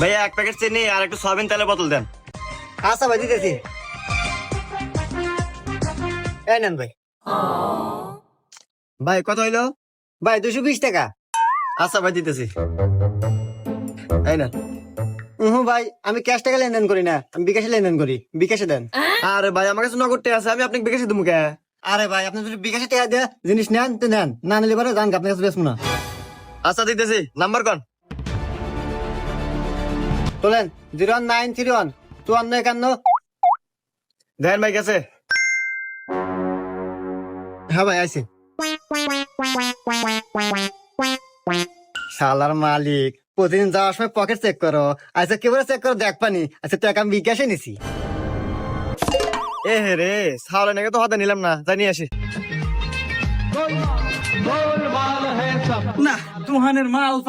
ভাইয়া 1 প্যাকেট চিনি আর একটু সয়াবিন তেলের বোতল দেন। আচ্ছা ভাই দিতেছি। এই নেন ভাই। ভাই কত হইলো? ভাই 220 টাকা। আচ্ছা ভাই দিতেছি। এই না। ভাই আমি ক্যাশ টাকা লেনদেন করি না, আমি বিকাশে লেনদেন করি। বিকাশে দেন। আরে ভাই আমার কাছে নগদ টাকা আছে, আমি আপনাকে বিকাশে দেবো কে? আরে ভাই আপনি যদি বিকাশে টাকা দিয়ে জিনিস নেন তো নেন, না নিলে পরে জান আপনার কাছে বেচবো না। আচ্ছা দিতেছি, নাম্বার কোন? তোলেন 01931 5451। দেখেন ভাই গেছে। হ্যাঁ ভাই আইছি। শালার মালিক প্রতিদিন যাওয়ার সময় পকেট চেক করো, আচ্ছা কেবল চেক করো দেখ পানি। আচ্ছা টাকা আমি বিকাশে নিছি। এ হে রে, সাওলে নাকি তো হাতে নিলাম না, জানিয়ে আসি। না তুহানের মাল